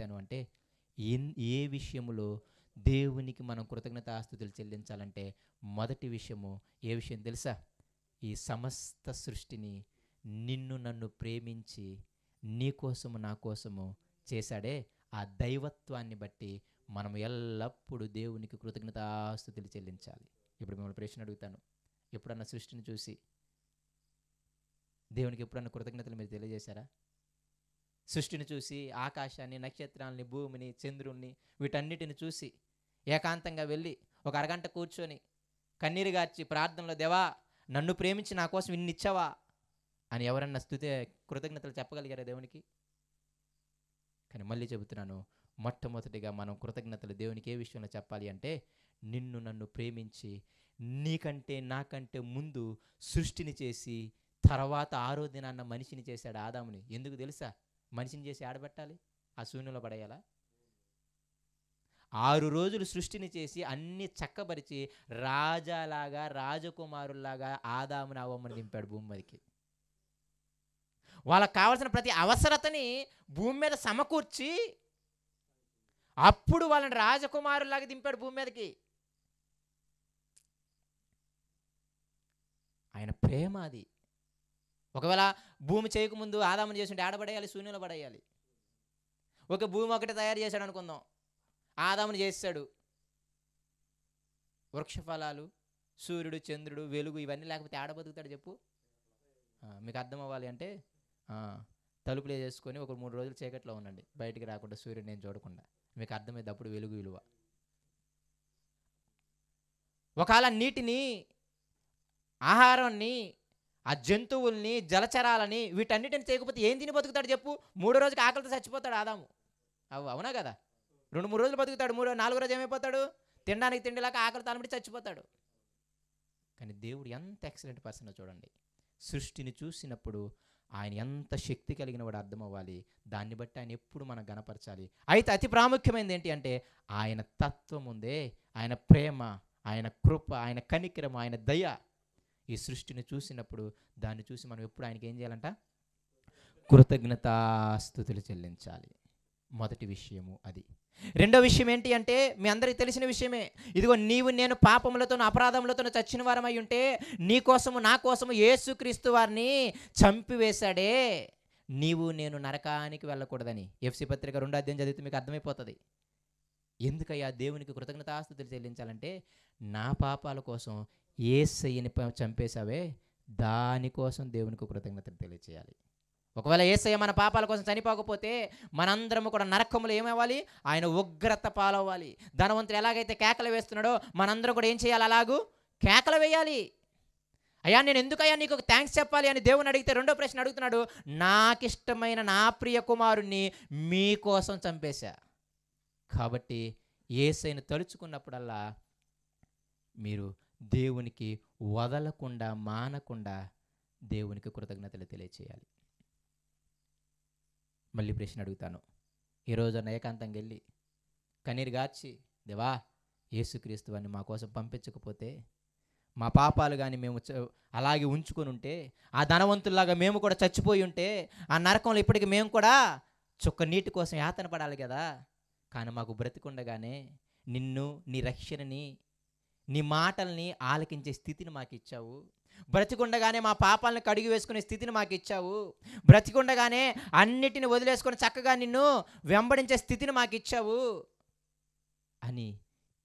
చెప్పాను అంటే, ఏ విషయములో దేవునికి మనం కృతజ్ఞతాస్తుతులు చెల్లించాలంటే మొదటి విషయము ఏ విషయం తెలుసా? ఈ సమస్త సృష్టిని నిన్ను నన్ను ప్రేమించి నీ కోసము నా కోసము చేశాడే, ఆ దైవత్వాన్ని బట్టి మనం ఎల్లప్పుడూ దేవునికి కృతజ్ఞతాస్తుతులు చెల్లించాలి. ఇప్పుడు మిమ్మల్ని ప్రశ్న అడుగుతాను, ఎప్పుడన్నా సృష్టిని చూసి దేవునికి ఎప్పుడన్నా కృతజ్ఞతలు మీరు తెలియజేశారా? సృష్టిని చూసి, ఆకాశాన్ని, నక్షత్రాలని, భూమిని, చంద్రుణ్ణి, వీటన్నిటిని చూసి ఏకాంతంగా వెళ్ళి ఒక అరగంట కూర్చొని కన్నీరు గార్చి ప్రార్థనలో, దేవా నన్ను ప్రేమించి నా కోసం ఇన్ని ఇచ్చావా అని ఎవరన్నా కృతజ్ఞతలు చెప్పగలిగారా దేవునికి? కానీ మళ్ళీ చెబుతున్నాను, మొట్టమొదటిగా మనం కృతజ్ఞతలు దేవునికి ఏ విషయంలో చెప్పాలి అంటే, నిన్ను నన్ను ప్రేమించి నీకంటే నాకంటే ముందు సృష్టిని చేసి తర్వాత ఆరో దినాన్న మనిషిని చేశాడు, ఆదాముని. ఎందుకు తెలుసా? మనిషిని చేసి ఆడబెట్టాలి, ఆ శూన్యంలో పడేయాలా? 6 రోజులు సృష్టిని చేసి అన్ని చక్కబరిచి రాజాలాగా, రాజకుమారుల్లాగా ఆదాముని అవ్వమని దింపాడు భూమి మీదకి. వాళ్ళకి కావాల్సిన ప్రతి అవసరతని భూమి మీద సమకూర్చి అప్పుడు వాళ్ళని రాజకుమారుల్లాగా దింపాడు భూమి మీదకి. ఆయన ప్రేమ అది. ఒకవేళ భూమి చేయకముందు ఆదాముని చేస్తుంటే ఆడబడేయాలి, శూన్యంలో పడేయాలి. ఒక భూమి ఒకటి తయారు చేశాడు అనుకుందాం, ఆదాముని చేశాడు. వృక్షఫలాలు, సూర్యుడు, చంద్రుడు, వెలుగు ఇవన్నీ లేకపోతే ఆడ బతుకుతాడు చెప్పు? మీకు అర్థం అవ్వాలి అంటే తలుపులే చేసుకొని ఒక 3 రోజులు చీకట్లో ఉండండి, బయటికి రాకుండా, సూర్యుడు నేను చూడకుండా. మీకు అర్థమైంది అప్పుడు వెలుగు విలువ. ఒకవేళ నీటిని, ఆహారాన్ని, ఆ జంతువుల్ని, జలచరాలని వీటన్నిటిని చేయకపోతే ఏం తిని బతుకుతాడు చెప్పు? 3వ రోజుకి ఆకలితో చచ్చిపోతాడు ఆదాము. అవునా కదా? 2-3 రోజులు బతుకుతాడు, 4వ రోజు ఏమైపోతాడు? తినడానికి తిండిలాగా ఆకలి తాళమిడి చచ్చిపోతాడు. కానీ దేవుడు ఎంత ఎక్సలెంట్ పర్సన్ చూడండి. సృష్టిని చూసినప్పుడు ఆయన ఎంత శక్తి కలిగిన వాడు అర్థం అవ్వాలి. దాన్ని బట్టి ఆయన ఎప్పుడు మనం గణపరచాలి. అయితే అతి ప్రాముఖ్యమైనది ఏంటి అంటే, ఆయన తత్వం ఉందే, ఆయన ప్రేమ, ఆయన కృప, ఆయన కనికరం, ఆయన దయ, ఈ సృష్టిని చూసినప్పుడు దాన్ని చూసి మనం ఎప్పుడు ఆయనకి ఏం చేయాలంట? కృతజ్ఞతాస్తుతులు చెల్లించాలి. మొదటి విషయము అది. రెండో విషయం ఏంటి అంటే, మీ అందరికీ తెలిసిన విషయమే. ఇదిగో నీవు నేను పాపములతోనూ అపరాధములతోనూ చచ్చిన వారమై ఉంటే నీ కోసము నా కోసము యేసుక్రీస్తు వారిని చంపివేశాడే, నీవు నేను నరకానికి వెళ్ళకూడదని. ఎఫ్సీ పత్రిక 2వ అధ్యాయం చదివితే మీకు అర్థమైపోతుంది. ఎందుకయ్యా దేవునికి కృతజ్ఞతాస్తుతులు చెల్లించాలంటే, నా పాపాల కోసం యేసయ్యని చంపేశావే, దానికోసం దేవునికి కృతజ్ఞతలు తెలియచేయాలి. ఒకవేళ యేసయ్య మన పాపాల కోసం చనిపోకపోతే మనందరము కూడా నరకములు ఏమవ్వాలి? ఆయన ఉగ్రత పాలవ్వాలి. ధనవంతుడు ఎలాగైతే కేకలు వేస్తున్నాడో మనందరం కూడా ఏం చేయాలి? అలాగూ కేకలు వేయాలి. అయ్యా నేను ఎందుకయ్యా నీకు థ్యాంక్స్ చెప్పాలి అని దేవుని అడిగితే రెండో ప్రశ్న అడుగుతున్నాడు, నాకిష్టమైన నా ప్రియ కుమారుణ్ణి మీకోసం చంపేశా. కాబట్టి యేసయ్యను తలుచుకున్నప్పుడల్లా మీరు దేవునికి వదలకుండా, మానకుండా దేవునికి కృతజ్ఞతలు తెలియచేయాలి. మళ్ళీ ప్రశ్న అడుగుతాను, ఈరోజు ఏకాంతంగా వెళ్ళి కన్నీరు గార్చి, దేవా యేసుక్రీస్తు వారిని మా కోసం పంపించకపోతే, మా పాపాలు కానీ మేము అలాగే ఉంచుకొని ఉంటే, ఆ ధనవంతుల్లాగా మేము కూడా చచ్చిపోయి ఉంటే, ఆ నరకంలో ఇప్పటికి మేము కూడా చుక్క నీటి కోసం యాతన పడాలి కదా. కానీ మాకు బ్రతికుండగానే నిన్ను, నీ రక్షణని, నీ మాటల్ని ఆలకించే స్థితిని మాకు ఇచ్చావు. బ్రతికుండగానే మా పాపాలను కడిగి వేసుకునే స్థితిని మాకు ఇచ్చావు. బ్రతికుండగానే అన్నిటిని వదిలేసుకొని చక్కగా నిన్ను వెంబడించే స్థితిని మాకు ఇచ్చావు అని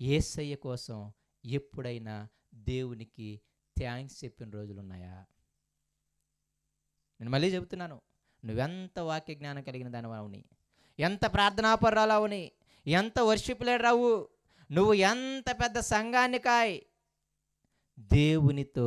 యేసయ్య కోసం ఎప్పుడైనా దేవునికి థ్యాంక్స్ చెప్పిన రోజులు ఉన్నాయా? నేను మళ్ళీ చెబుతున్నాను, నువ్వెంత వాక్య జ్ఞానం కలిగిన దానివని, ఎంత ప్రార్థనాపరురాలవని, ఎంత వర్షిప్ లీడరావు, నువ్వు ఎంత పెద్ద సంఘాన్ని కాయ్, దేవునితో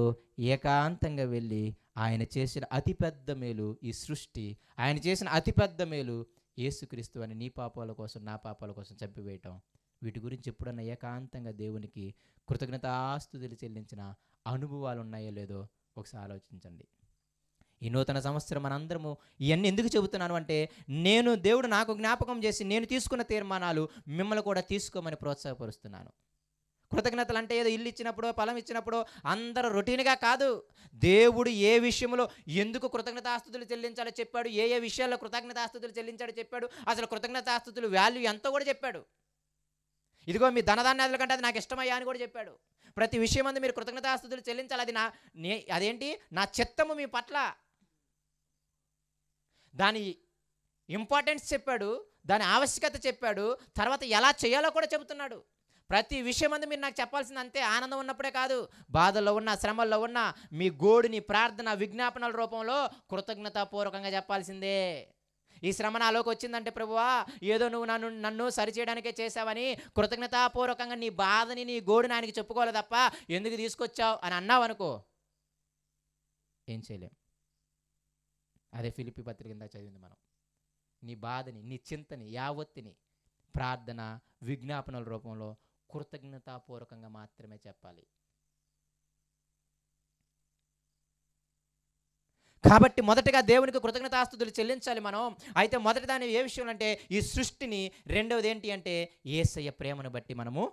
ఏకాంతంగా వెళ్ళి ఆయన చేసిన అతిపెద్ద మేలు ఈ సృష్టి, ఆయన చేసిన అతిపెద్ద మేలు యేసుక్రీస్తు అని నీ పాపాల కోసం, నా పాపాల కోసం చంపివేయటం, వీటి గురించి ఎప్పుడన్నా ఏకాంతంగా దేవునికి కృతజ్ఞతాస్తుతులు చెల్లించిన అనుభవాలు ఉన్నాయో లేదో ఒకసారి ఆలోచించండి. ఈ నూతన సంవత్సరం మనందరము ఇవన్నీ ఎందుకు చెబుతున్నాను అంటే, దేవుడు నాకు జ్ఞాపకం చేసి నేను తీసుకున్న తీర్మానాలు మిమ్మల్ని కూడా తీసుకోమని ప్రోత్సాహపరుస్తున్నాను. కృతజ్ఞతలు అంటే ఏదో ఇల్లు ఇచ్చినప్పుడు పొలం ఇచ్చినప్పుడు అందరూ రొటీన్గా కాదు. దేవుడు ఏ విషయంలో ఎందుకు కృతజ్ఞతాస్తుతులు చెల్లించాలో చెప్పాడు, ఏ ఏ విషయాల్లో కృతజ్ఞతాస్తుతులు చెల్లించాడో చెప్పాడు, అసలు కృతజ్ఞతాస్తుతులు వాల్యూ ఎంతో కూడా చెప్పాడు. ఇదిగో మీ ధనధాన్యాదుల కంటే అది నాకు ఇష్టమయ్యా అని కూడా చెప్పాడు. ప్రతి విషయం అందు మీరు కృతజ్ఞతాస్తుతులు చెల్లించాలి. అది అదేంటి, నా చిత్తము మీ పట్ల. దాని ఇంపార్టెన్స్ చెప్పాడు, దాని ఆవశ్యకత చెప్పాడు, తర్వాత ఎలా చేయాలో కూడా చెబుతున్నాడు. ప్రతి విషయం అందు మీరు నాకు చెప్పాల్సింది అంతే. ఆనందం ఉన్నప్పుడే కాదు, బాధల్లో ఉన్న, శ్రమల్లో ఉన్న మీ గోడుని ప్రార్థన విజ్ఞాపనల రూపంలో కృతజ్ఞతాపూర్వకంగా చెప్పాల్సిందే. ఈ శ్రమ నాలోకి వచ్చిందంటే ప్రభువా ఏదో నువ్వు నన్ను సరిచేయడానికే చేసావని కృతజ్ఞతాపూర్వకంగా నీ బాధని నీ గోడుని ఆయనకి చెప్పుకోవాలి తప్ప ఎందుకు తీసుకొచ్చావు అని అన్నావు అనుకో, ఏం చేయలేం. అదే ఫిలిప్పీ పత్రిక కింద చదివింది మనం. నీ బాధని, నీ చింతని, యావత్తిని ప్రార్థన విజ్ఞాపనల రూపంలో కృతజ్ఞతాపూర్వకంగా మాత్రమే చెప్పాలి. కాబట్టి మొదటగా దేవునికి కృతజ్ఞతాస్తుతులు చెల్లించాలి మనం. అయితే మొదటి దాని ఏ విషయం అంటే ఈ సృష్టిని, రెండవది ఏంటి అంటే యేసయ్య ప్రేమను బట్టి మనము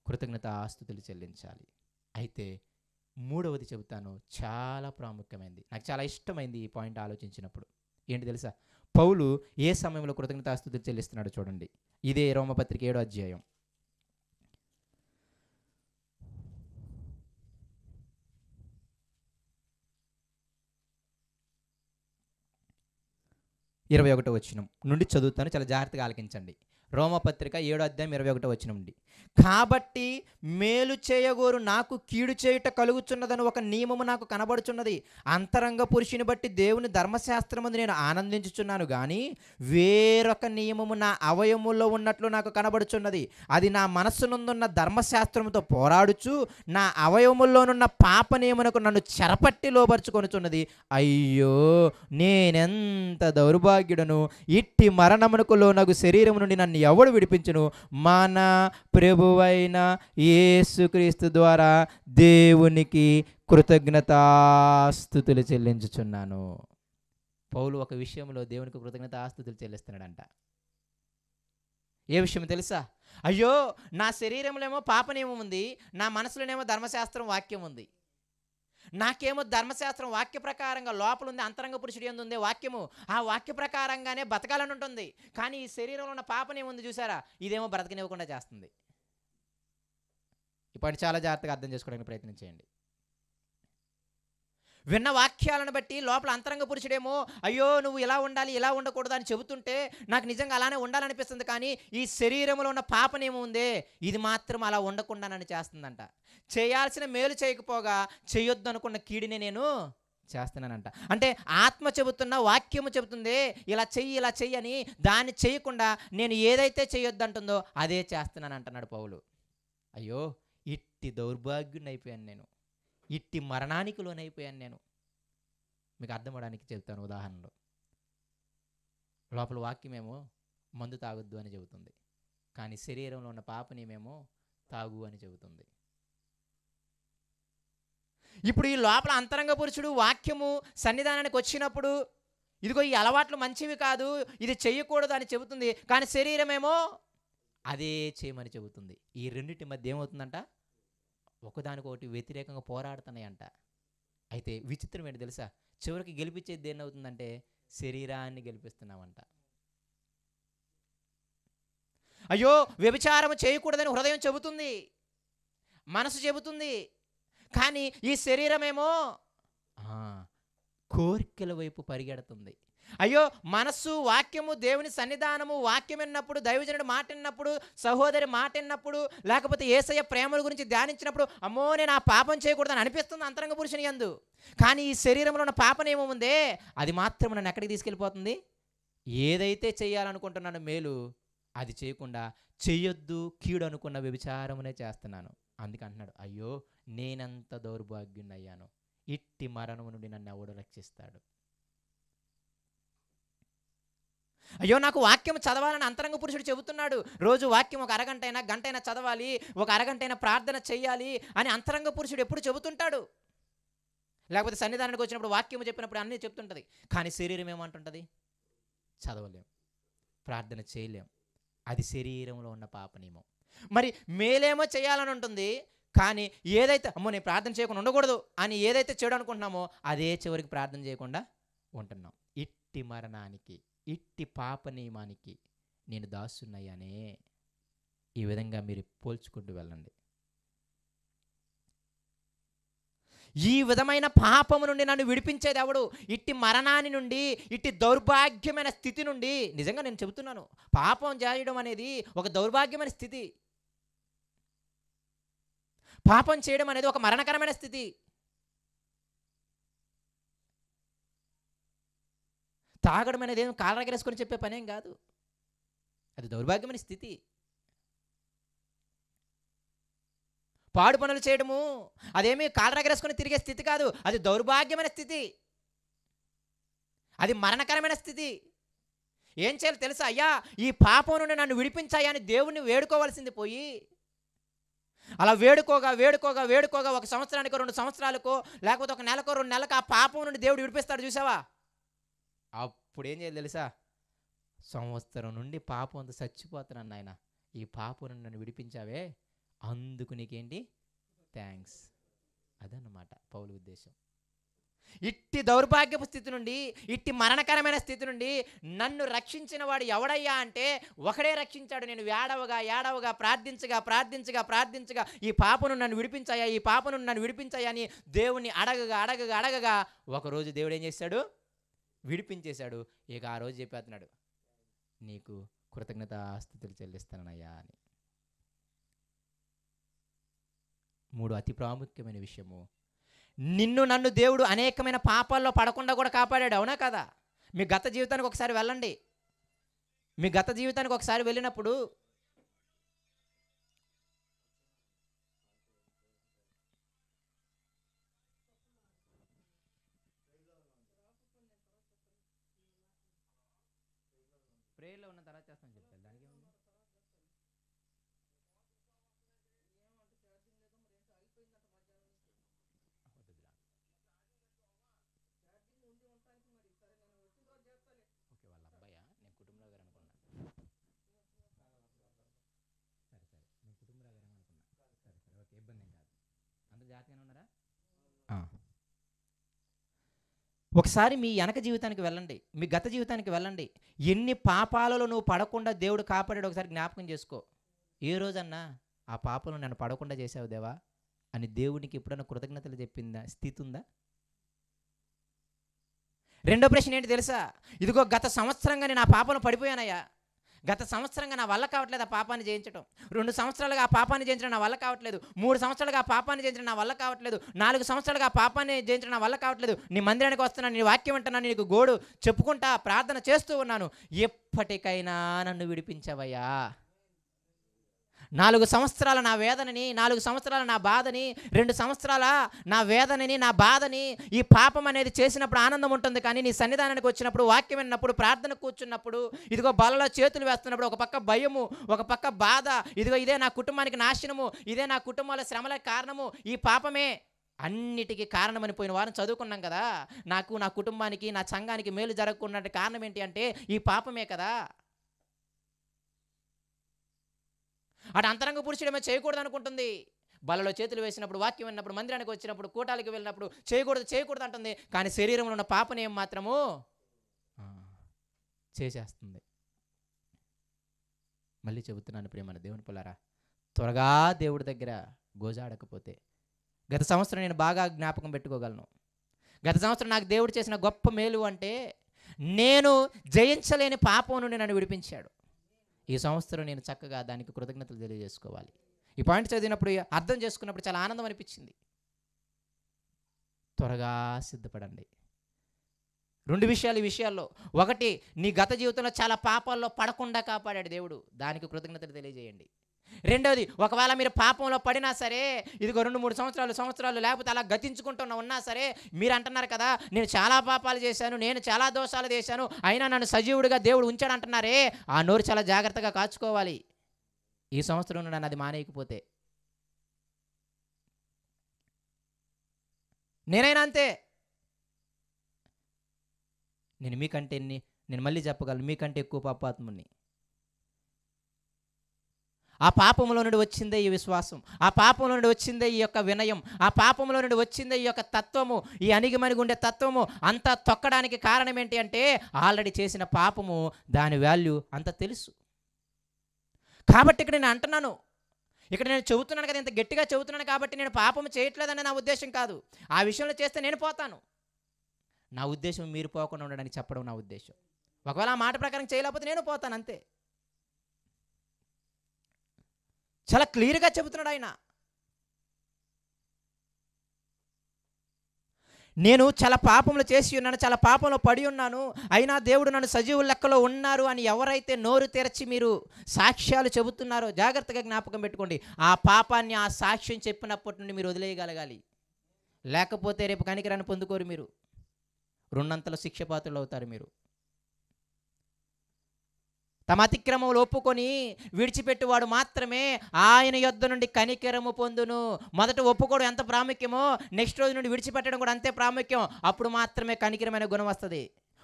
కృతజ్ఞతాస్తుతులు చెల్లించాలి. అయితే మూడవది చెబుతాను, చాలా ప్రాముఖ్యమైనది, నాకు చాలా ఇష్టమైంది ఈ పాయింట్ ఆలోచించినప్పుడు. ఏంటి తెలుసా? పౌలు ఏ సమయంలో కృతజ్ఞతాస్తుతులు చెల్లిస్తున్నాడు చూడండి. ఇదే రోమపత్రిక 7వ అధ్యాయం 21వ వచనం నుండి చదువుతాను, చాలా జాగ్రత్తగా ఆలకించండి. రోమపత్రిక 7వ అధ్యాయం 21వ వచనం నుండి. కాబట్టి మేలు చేయగోరు నాకు కీడు చేయుట కలుగుచున్నదని ఒక నియమము నాకు కనబడుచున్నది. అంతరంగ పురుషుని బట్టి దేవుని ధర్మశాస్త్రమందు నేను ఆనందించుచున్నాను కానీ వేరొక నియమము నా అవయములో ఉన్నట్లు నాకు కనబడుచున్నది. అది నా మనస్సునందున్న ధర్మశాస్త్రముతో పోరాడుచు నా అవయముల్లోనున్న పాప నియమునకు నన్ను చెరపట్టి లోబరుచుకొనుచున్నది. అయ్యో నేనెంత దౌర్భాగ్యుడను! ఇట్టి మరణమునకు లోనగు శరీరము నుండి నన్ను ఎవడు విడిపించును? మన ప్రభువైన యేసుక్రీస్తు ద్వారా దేవునికి కృతజ్ఞతాస్తుతులు చెల్లించుచున్నాను. పౌలు ఒక విషయంలో దేవునికి కృతజ్ఞతాస్తుతులు చెల్లిస్తున్నాడంట. ఏ విషయం తెలుసా? అయ్యో నా శరీరంలో పాప నియమం ఉంది, నా మనసులోనేమో ధర్మశాస్త్రం వాక్యం ఉంది. నాకేమో ధర్మశాస్త్రం వాక్య ప్రకారంగా లోపల ఉంది, అంతరంగ పురుషుడు యందు ఉంది వాక్యము, ఆ వాక్య ప్రకారంగానే బతకాలని ఉంటుంది. కానీ ఈ శరీరంలో ఉన్న పాపనేముంది చూసారా, ఇదేమో బ్రతకనివ్వకుండా చేస్తుంది. ఇప్పుడు చాలా జాగ్రత్తగా అర్థం చేసుకోవడానికి ప్రయత్నం చేయండి. విన్న వాక్యాలను బట్టి లోపల అంతరంగ పురుషుడేమో అయ్యో నువ్వు ఇలా ఉండాలి, ఇలా ఉండకూడదు అని చెబుతుంటే నాకు నిజంగా అలానే ఉండాలనిపిస్తుంది. కానీ ఈ శరీరంలో ఉన్న పాపనేమో ఉందే, ఇది మాత్రం అలా ఉండకుండానని చేస్తుందంట. చేయాల్సిన మేలు చేయకపోగా చేయొద్దు అనుకున్న కీడిని నేను చేస్తున్నానంట. అంటే ఆత్మ చెబుతున్న వాక్యము చెబుతుంది ఇలా చెయ్యి, ఇలా చెయ్యి అని. దాన్ని చేయకుండా నేను ఏదైతే చేయొద్దు అంటుందో అదే చేస్తున్నాను అంటున్నాడు పౌలు. అయ్యో ఇట్టి దౌర్భాగ్యుని అయిపోయాను నేను, ఇట్టి మరణానికి లోనైపోయాను నేను. మీకు అర్థం అవడానికి చెబుతాను ఉదాహరణలో. లోపల వాక్యమేమో మందు తాగొద్దు అని చెబుతుంది, కానీ శరీరంలో ఉన్న పాపనేమేమో తాగు అని చెబుతుంది. ఇప్పుడు ఈ లోపల అంతరంగ పురుషుడు వాక్యము సన్నిధానానికి వచ్చినప్పుడు ఇదిగో ఈ అలవాట్లు మంచివి కాదు, ఇది చెయ్యకూడదు అని చెబుతుంది, కానీ శరీరమేమో అదే చేయమని చెబుతుంది. ఈ రెండింటి మధ్య ఏమవుతుందంట? ఒకదానికొకటి వ్యతిరేకంగా పోరాడుతున్నాయంట. అయితే విచిత్రం ఏంటి తెలుసా? చివరికి గెలిపించేది దేన్ని అవుతుందంటే శరీరాన్ని గెలిపిస్తున్నామంట. అయ్యో వ్యభిచారం చేయకూడదని హృదయం చెబుతుంది, మనసు చెబుతుంది, కానీ ఈ శరీరమేమో కోరికల వైపు పరిగెడుతుంది. అయ్యో మనస్సు వాక్యము, దేవుని సన్నిధానము, వాక్యం విన్నప్పుడు, దైవజనుడు మాట విన్నప్పుడు, సహోదరి మాట విన్నప్పుడు, లేకపోతే యేసయ్య ప్రేమల గురించి ధ్యానించినప్పుడు అమ్మో నేను ఆ పాపం చేయకూడదని అనిపిస్తుంది అంతరంగ పురుషుని యందు. కానీ ఈ శరీరంలో ఉన్న పాపనేమో ఉందే, అది మాత్రం నన్ను ఎక్కడికి తీసుకెళ్ళిపోతుంది? ఏదైతే చేయాలనుకుంటున్నాను మేలు అది చేయకుండా చెయ్యొద్దు కీడు అనుకున్న వ్యభిచారమునే చేస్తున్నాను. అందుకే అంటున్నాడు అయ్యో నేనంత దౌర్భాగ్యున్నయ్యాను, ఇట్టి మరణము నుండి నన్ను ఎవడు రక్షిస్తాడు? అయ్యో నాకు వాక్యం చదవాలని అంతరంగ పురుషుడు చెబుతున్నాడు. రోజు వాక్యం ఒక అరగంటైనా గంటైనా చదవాలి, ఒక అరగంటైనా ప్రార్థన చేయాలి అని అంతరంగ పురుషుడు ఎప్పుడు చెబుతుంటాడు. లేకపోతే సన్నిధానానికి వచ్చినప్పుడు వాక్యము చెప్పినప్పుడు అన్నీ చెప్తుంటుంది. కానీ శరీరం ఏమంటుంటుంది? చదవలేం, ప్రార్థన చేయలేం. అది శరీరంలో ఉన్న పాప నియమం. మరి మేలేమో చేయాలని ఉంటుంది, కానీ ఏదైతే అమ్మో నేను ప్రార్థన చేయకుండా ఉండకూడదు అని ఏదైతే చెడు అనుకుంటున్నామో అదే చివరికి ప్రార్థన చేయకుండా ఉంటున్నాం. ఇట్టి మరణానికి, ఇట్టి పాప నియమానికి నేను దాసున్నయ్యానే. ఈ విధంగా మీరు పోల్చుకుంటూ వెళ్ళండి. ఈ విధమైన పాపము నుండి నన్ను విడిపించేది ఎవడు? ఇట్టి మరణాన్ని నుండి, ఇట్టి దౌర్భాగ్యమైన స్థితి నుండి. నిజంగా నేను చెబుతున్నాను, పాపం చేయడం అనేది ఒక దౌర్భాగ్యమైన స్థితి. పాపం చేయడం అనేది ఒక మరణకరమైన స్థితి. తాగడం అనేది ఏం కాలరగరేసుకొని చెప్పే పనేం కాదు, అది దౌర్భాగ్యమైన స్థితి. పాడు పనులు చేయడము అదేమీ కాలరగరేసుకొని తిరిగే స్థితి కాదు, అది దౌర్భాగ్యమైన స్థితి, అది మరణకరమైన స్థితి. ఏం చేయాలి తెలుసా? అయ్యా ఈ పాపం నుండి నన్ను విడిపించాయా అని దేవుణ్ణి వేడుకోవాల్సింది పోయి, అలా వేడుకోగా వేడుకోగా వేడుకోగా 1 సంవత్సరానికో 2 సంవత్సరాలకో లేకపోతే 1 నెలకో 2 నెలలకు ఆ పాపం నుండి దేవుడు విడిపిస్తాడు చూసావా? అప్పుడు ఏం చేయాలి తెలుసా? సంవత్సరం నుండి పాపంతో చచ్చిపోతున్నాను నాయన, ఈ పాపం నుండి నన్ను విడిపించావే, అందుకు నీకేంటి థ్యాంక్స్. అదన్నమాట పౌలు ఉద్దేశం. ఇట్టి దౌర్భాగ్యపు స్థితి నుండి, ఇట్టి మరణకరమైన స్థితి నుండి నన్ను రక్షించిన వాడు ఎవడయ్యా అంటే ఒకడే రక్షించాడు. నేను ఏడవగా ఏడవగా ప్రార్థించగా ప్రార్థించగా ప్రార్థించగా ఈ పాపను నన్ను విడిపించాయా, ఈ పాపను నన్ను విడిపించాయా అని దేవుణ్ణి అడగగా అడగగా అడగగా ఒకరోజు దేవుడు ఏం చేశాడు? విడిపించేశాడు. ఇక ఆ రోజు చెప్పేస్తున్నాడు, నీకు కృతజ్ఞతాస్తుతులు చెల్లిస్తానయ్యా అని. 3 అతి ప్రాముఖ్యమైన విషయము, నిన్ను నన్ను దేవుడు అనేకమైన పాపాల్లో పడకుండా కూడా కాపాడాడు. అవునా కదా? మీ గత జీవితానికి ఒకసారి వెళ్ళండి. మీ గత జీవితానికి ఒకసారి వెళ్ళినప్పుడు ప్రేయర్లో ఉన్న తర్వాత చేస్తాను చెప్పారు, దానికి ఏముంది? ఓకే, వాళ్ళ అబ్బాయా? నేను కుటుంబరావు గారు అనుకున్నా. సరే సరే, నేను కుటుంబరావు గారు అనుకున్నా. సరే సరే, ఓకే, ఇబ్బంది ఏం కాదు. అందరూ జాగ్రత్తగానే ఉన్నారా? ఒకసారి మీ వెనక జీవితానికి వెళ్ళండి, మీ గత జీవితానికి వెళ్ళండి. ఎన్ని పాపాలలో నువ్వు పడకుండా దేవుడు కాపాడాడు ఒకసారి జ్ఞాపకం చేసుకో. ఏ రోజన్నా ఆ పాపను నన్ను పడకుండా చేసావు దేవా అని దేవునికి ఎప్పుడన్నా కృతజ్ఞతలు చెప్పిందా స్థితి ఉందా? రెండో ప్రశ్న ఏంటి తెలుసా? ఇదిగో గత సంవత్సరంగా నేను ఆ పాపను పడిపోయానయ్యా, గత సంవత్సరంగా నా వల్ల కావట్లేదు ఆ పాపాన్ని జయించడం, 2 సంవత్సరాలుగా ఆ పాపాన్ని జయించడం నా వల్ల కావట్లేదు, 3 సంవత్సరాలుగా ఆ పాపాన్ని జయించడం నా వల్ల కావట్లేదు, 4 సంవత్సరాలుగా ఆ పాపాన్ని జయించడం నా వల్ల కావట్లేదు. నీ మందిరానికి వస్తున్నాను, నీ వాక్యం వింటున్నాను, నీకు గోడు చెప్పుకుంటా ప్రార్థన చేస్తూ ఉన్నాను, ఎప్పటికైనా నన్ను విడిపించవయ్యా. 4 సంవత్సరాల నా వేదనని, 4 సంవత్సరాల నా బాధని, 2 సంవత్సరాల నా వేదనని, నా బాధని, ఈ పాపం అనేది చేసినప్పుడు ఆనందం ఉంటుంది, కానీ నీ సన్నిధానానికి వచ్చినప్పుడు, వాక్యం విన్నప్పుడు, ప్రార్థన కూర్చున్నప్పుడు, ఇదిగో బలలో చేతులు వేస్తున్నప్పుడు ఒక పక్క భయము, ఒక పక్క బాధ, ఇదిగో ఇదే నా కుటుంబానికి నాశనము, ఇదే నా కుటుంబాల శ్రమలకు కారణము, ఈ పాపమే అన్నిటికీ కారణమని పోయిన వారం చదువుకున్నాం కదా. నాకు, నా కుటుంబానికి, నా సంఘానికి మేలు జరగకుండా కారణం ఏంటి అంటే ఈ పాపమే కదా. అటు అంతరంగ పురుషుడేమో చేయకూడదు అనుకుంటుంది, బలలో చేతులు వేసినప్పుడు, వాక్యం విన్నప్పుడు, మందిరానికి వచ్చినప్పుడు, కూటాలకు వెళ్ళినప్పుడు చేయకూడదు చేయకూడదు అంటుంది, కానీ శరీరంలో ఉన్న పాపనేం మాత్రము చేసేస్తుంది. మళ్ళీ చెబుతున్నాను ప్రియమైన దేవుని పిల్లారా, త్వరగా దేవుడి దగ్గర గోజాడకపోతే, గత సంవత్సరం నేను బాగా జ్ఞాపకం పెట్టుకోగలను. గత సంవత్సరం నాకు దేవుడు చేసిన గొప్ప మేలు అంటే నేను జయించలేని పాపం నుండి నన్ను విడిపించాడు. ఈ సంవత్సరం నేను చక్కగా దానికి కృతజ్ఞతలు తెలియజేసుకోవాలి. ఈ పాయింట్ చదివినప్పుడు, అర్థం చేసుకున్నప్పుడు చాలా ఆనందం అనిపించింది. త్వరగా సిద్ధపడండి. 2 విషయాలు ఈ విషయాల్లో. ఒకటి, నీ గత జీవితంలో చాలా పాపాల్లో పడకుండా కాపాడాడు దేవుడు, దానికి కృతజ్ఞతలు తెలియజేయండి. రెండోది, ఒకవేళ మీరు పాపంలో పడినా సరే, ఇదిగో 2-3 సంవత్సరాలు లేకపోతే అలా గతించుకుంటున్నా ఉన్నా సరే, మీరు అంటున్నారు కదా నేను చాలా పాపాలు చేశాను, నేను చాలా దోషాలు చేశాను, అయినా నన్ను సజీవుడిగా దేవుడు ఉంచాడు అంటున్నారే, ఆ నోరు చాలా జాగ్రత్తగా కాచుకోవాలి. ఈ సంవత్సరం నన్ను అది మానేయకపోతే. నేనైనా అంతే. నేను మళ్ళీ చెప్పగలను, మీకంటే ఎక్కువ పాపాత్ముని. ఆ పాపంలో నుండి వచ్చిందే ఈ విశ్వాసం, ఆ పాపంలో నుండి వచ్చిందే ఈ యొక్క వినయం, ఆ పాపంలో నుండి వచ్చిందే ఈ యొక్క తత్వము, ఈ అణిగిమణిగి ఉండే తత్వము అంతా తొక్కడానికి కారణం ఏంటి అంటే ఆల్రెడీ చేసిన పాపము, దాని వాల్యూ అంత తెలుసు. కాబట్టి ఇక్కడ నేను అంటున్నాను, ఇక్కడ నేను చెబుతున్నాను కదా, ఇంత గట్టిగా చెబుతున్నాను కాబట్టి నేను పాపం చేయట్లేదని నా ఉద్దేశం కాదు. ఆ విషయంలో చేస్తే నేను పోతాను, నా ఉద్దేశం మీరు పోకుండా ఉండడానికి చెప్పడం నా ఉద్దేశం. ఒకవేళ ఆ మాట ప్రకారం చేయలేకపోతే నేను పోతాను అంతే. చాలా క్లియర్గా చెబుతున్నాడు ఆయన. నేను చాలా పాపములు చేసి ఉన్నాను, చాలా పాపంలో పడి ఉన్నాను, అయినా దేవుడు నన్ను సజీవుల లెక్కలో ఉన్నారు అని ఎవరైతే నోరు తెరచి మీరు సాక్ష్యాలు చెబుతున్నారో జాగ్రత్తగా జ్ఞాపకం పెట్టుకోండి. ఆ పాపాన్ని ఆ సాక్ష్యం చెప్పినప్పటి నుండి మీరు వదిలేయగలగాలి. లేకపోతే రేపు కనికరాన్ని పొందుకోరు, మీరు రెండంతల శిక్షపాత్రులు అవుతారు. మీరు తమ అతిక్రమములు ఒప్పుకొని విడిచిపెట్టువాడు మాత్రమే ఆయన యొద్ద నుండి కనికరము పొందును. మొదట ఒప్పుకోవడం ఎంత ప్రాముఖ్యమో నెక్స్ట్ రోజు నుండి విడిచిపెట్టడం కూడా అంతే ప్రాముఖ్యం. అప్పుడు మాత్రమే కనికరమైన గుణం వస్తుంది.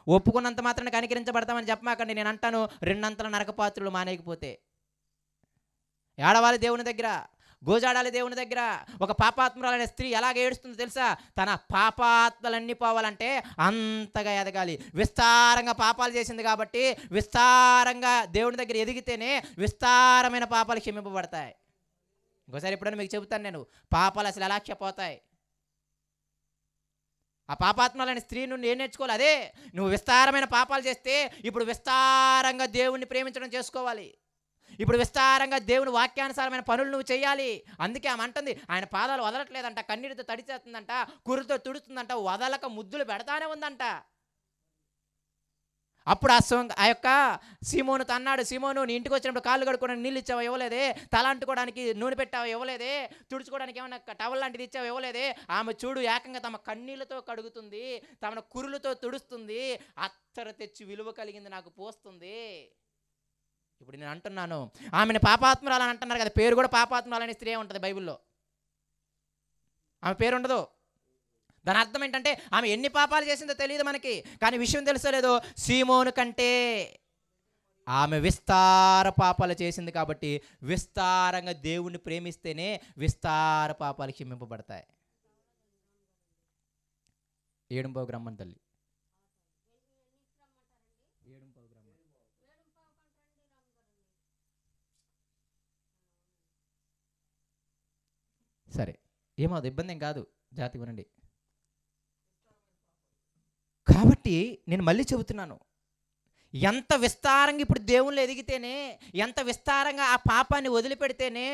ఒప్పుకున్నంత మాత్రాన్ని కనికరించబడతామని చెప్పమాకండి. నేను అంటాను, రెండంతల నరకపాత్రులు మానేయకపోతే ఏడవాలి దేవుని దగ్గర, గోజాడాలి దేవుని దగ్గర. ఒక పాపాత్మురాలైన స్త్రీ ఎలాగ ఏడుస్తుందో తెలుసా? తన పాపాత్మలన్నీ పోవాలంటే అంతగా ఎదగాలి. విస్తారంగా పాపాలు చేసింది కాబట్టి విస్తారంగా దేవుని దగ్గర ఎదిగితేనే విస్తారమైన పాపాలు క్షమింపబడతాయి. ఇంకోసారి ఎప్పుడైనా మీకు చెబుతాను నేను, పాపాలు అసలు ఎలా క్షపోతాయి. ఆ పాపాత్మలైన స్త్రీ నుండి ఏం నేర్చుకోవాలి? అదే, నువ్వు విస్తారమైన పాపాలు చేస్తే ఇప్పుడు విస్తారంగా దేవుణ్ణి ప్రేమించడం చేసుకోవాలి. ఇప్పుడు విస్తారంగా దేవుని వాక్యానుసారమైన పనులు నువ్వు చేయాలి. అందుకే ఆమె అంటుంది, ఆయన పాదాలు వదలట్లేదంట, కన్నీటితో తడిచేస్తుందంట, కురుతో తుడుస్తుందంట, వదలక ముద్దులు పెడతానే ఉందంట. అప్పుడు ఆ యొక్క సీమోను అన్నాడు, సీమోను నీ ఇంటికి వచ్చినప్పుడు కాళ్ళు కడుక్కోవడానికి నీళ్ళు ఇచ్చావా? ఇవ్వలేదే. తల అంటుకోవడానికి నూనె పెట్టావా? ఇవ్వలేదే. తుడుచుకోవడానికి ఏమన్నా టవల్ లాంటిది ఇచ్చావా? ఇవ్వలేదే. ఆమె చూడు, ఏకంగా తమ కన్నీళ్లతో కడుగుతుంది, తమ కురులతో తుడుస్తుంది, అత్తర తెచ్చి విలువ కలిగింది నాకు పోస్తుంది. ఇప్పుడు నేను అంటున్నాను, ఆమెను పాపాత్మురాలని అంటున్నారు కదా, పేరు కూడా పాపాత్మురాలని స్త్రీ ఉంటుంది బైబిల్లో. ఆమె పేరు ఉండదు. దాని అర్థం ఏంటంటే ఆమె ఎన్ని పాపాలు చేసిందో తెలియదు మనకి, కానీ విషయం తెలుసలేదో, సీమోను కంటే ఆమె విస్తార పాపాలు చేసింది కాబట్టి విస్తారంగా దేవుణ్ణి ప్రేమిస్తేనే విస్తార పాపాలు క్షమింపబడతాయి. 7 గ్రామం తల్లి, 7 గ్రామం. సరే, ఏమో అది ఇబ్బంది ఏం కాదు, జాగ్రత్తగా వినండి. కాబట్టి నేను మళ్ళీ చెబుతున్నాను, ఎంత విస్తారంగా ఇప్పుడు దేవుళ్ళు ఎదిగితేనే, ఎంత విస్తారంగా ఆ పాపాన్ని వదిలిపెడితేనే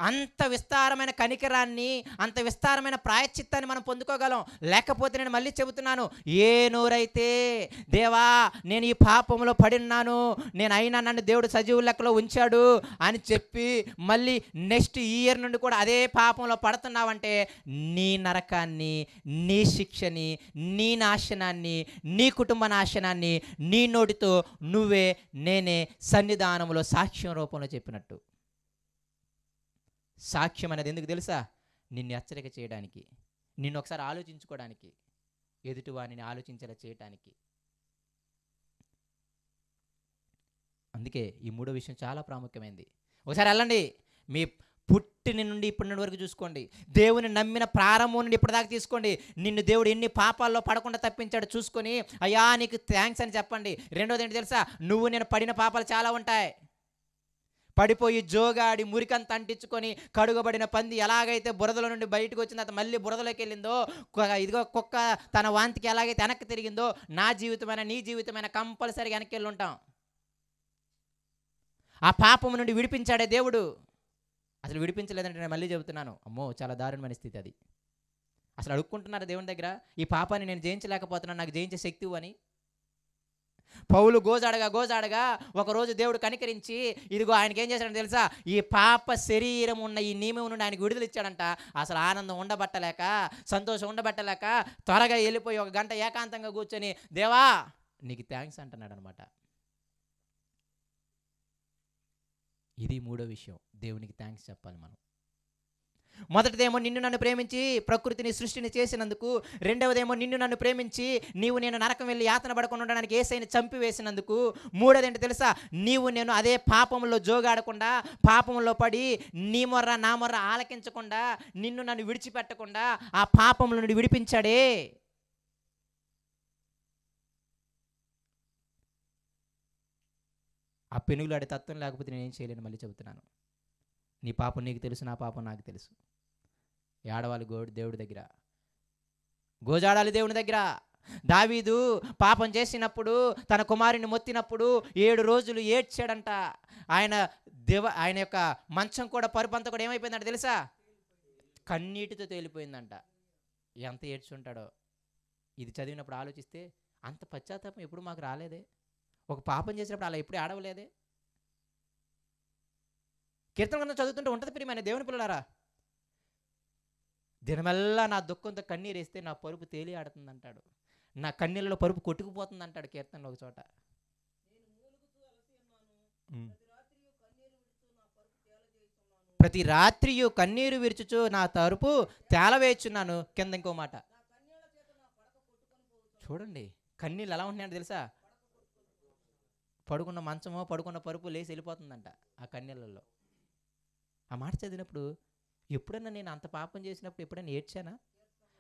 అంత విస్తారమైన కనికరాన్ని, అంత విస్తారమైన ప్రాయశ్చిత్తాన్ని మనం పొందుకోగలం. లేకపోతే నేను మళ్ళీ చెబుతున్నాను, ఏ నోరైతే దేవా నేను ఈ పాపంలో పడిన్నాను, నేను అయినా నన్ను దేవుడు సజీవుల లెక్కలో ఉంచాడు అని చెప్పి మళ్ళీ నెక్స్ట్ ఇయర్ నుండి కూడా అదే పాపంలో పడుతున్నావంటే నీ నరకాన్ని, నీ శిక్షని, నీ నాశనాన్ని, నీ కుటుంబ నాశనాన్ని నీ నోటితో నువ్వే నేనే సన్నిధానంలో సాక్ష్యం రూపంలో చెప్పినట్టు. సాక్ష్యం అనేది ఎందుకు తెలుసా? నిన్ను హెచ్చరిక చేయడానికి, నిన్ను ఒకసారి ఆలోచించుకోవడానికి, ఎదుటివాడిని ఆలోచించేలా చేయటానికి. అందుకే ఈ మూడో విషయం చాలా ప్రాముఖ్యమైనది. ఒకసారి వెళ్ళండి, మీ పుట్టిన నుండి ఇప్పటి వరకు చూసుకోండి, దేవుని నమ్మిన ప్రారంభం నుండి ఇప్పటిదాకా తీసుకోండి, నిన్ను దేవుడు ఎన్ని పాపాల్లో పడకుండా తప్పించాడు చూసుకొని అయ్యా నీకు థ్యాంక్స్ అని చెప్పండి. రెండోది ఏంటి తెలుసా? నువ్వు నేను పడిన పాపాలు చాలా ఉంటాయి. పడిపోయి జోగాడి మురికంతా అంటించుకొని కడుగబడిన పంది ఎలాగైతే బురదలో నుండి బయటకు వచ్చిందో అది మళ్ళీ బురదలోకి వెళ్ళిందో, ఇదిగో కుక్క తన వాంతికి ఎలాగైతే వెనక్కి తిరిగిందో, నా జీవితమైన నీ జీవితమైన కంపల్సరీగా వెనక్కి వెళ్ళి ఉంటాం. ఆ పాపం నుండి విడిపించాడే దేవుడు. అసలు విడిపించలేదంటే నేను మళ్ళీ చెబుతున్నాను, అమ్మో చాలా దారుణమైన స్థితి అది. అసలు అడుక్కుంటున్నారు దేవుని దగ్గర, ఈ పాపాన్ని నేను జయించలేకపోతున్నాను, నాకు జయించే శక్తి అని. పౌలు గోజాడగా ఒకరోజు దేవుడు కనికరించి ఇదిగో ఆయనకి ఏం చేశాడని తెలుసా? ఈ పాప శరీరం ఉన్న ఈ నియమం నుండి ఆయనకు విడుదల ఇచ్చాడంట. అసలు ఆనందం ఉండబట్టలేక, సంతోషం ఉండబట్టలేక త్వరగా వెళ్ళిపోయి 1 గంట ఏకాంతంగా కూర్చొని దేవా నీకు థ్యాంక్స్ అంటున్నాడు అనమాట. ఇది మూడో విషయం, దేవునికి థ్యాంక్స్ చెప్పాలి మనం. మొదటిదేమో నిన్ను నన్ను ప్రేమించి ప్రకృతిని సృష్టిని చేసినందుకు, రెండవదేమో నిన్ను నన్ను ప్రేమించి నీవు నేను నరకం వెళ్ళి యాతన పడకుండా ఉండడానికి యేసయ్యని చంపివేసినందుకు, మూడోదేంటో తెలుసా, నీవు నేను అదే పాపంలో జోగాడకుండా పాపంలో పడి నీ మొర్ర నా మొర్ర ఆలకించకుండా నిన్ను నన్ను విడిచిపెట్టకుండా ఆ పాపంలో నుండి విడిపించాడే. ఆ పెనుగులాడే తత్వం లేకపోతే నేనేం చేయలేను. మళ్ళీ చెబుతున్నాను, నీ పాపం నీకు తెలుసు, నా పాపం నాకు తెలుసు. ఏడవాలి దేవుడి దగ్గర, గోజాడాలి దేవుని దగ్గర. దావీదు పాపం చేసినప్పుడు తన కుమారుని మొత్తినప్పుడు 7 రోజులు ఏడ్చాడంట. ఆయన యొక్క మంచం కూడా పరుపంతా కూడా ఏమైపోయిందంట తెలుసా, కన్నీటితో తేలిపోయిందంట. ఎంత ఏడ్చుంటాడో. ఇది చదివినప్పుడు ఆలోచిస్తే అంత పశ్చాత్తాపం ఎప్పుడు మాకు రాలేదే, ఒక పాపం చేసినప్పుడు అలా ఎప్పుడు ఆడవలేదే. కీర్తన గ్రంథం చదువుతుంటే ఉంటుంది ప్రియమైన దేవుని పిల్లలారా, దినమెల్లా నా దుఃఖంతో కన్నీరు వేస్తే నా పరుపు తేలి ఆడుతుంది అంటాడు, నా కన్నీళ్ళలో పరుపు కొట్టుకుపోతుంది అంటాడు కీర్తనలో ఒక చోట. ప్రతి రాత్రియు కన్నీరు విరుచుచు నా తలుపు తేలవేచున్నాను. కింద ఇంకో మాట చూడండి, కన్నీళ్ళు ఎలా ఉంటున్నాయంటే తెలుసా, పడుకున్న మంచమో పడుకున్న పరుపు లేచి వెళ్ళిపోతుందంట ఆ కన్నీళ్ళల్లో. ఆ మాట చదివినప్పుడు ఎప్పుడన్నా నేను అంత పాపం చేసినప్పుడు ఎప్పుడైనా ఏడ్చానా?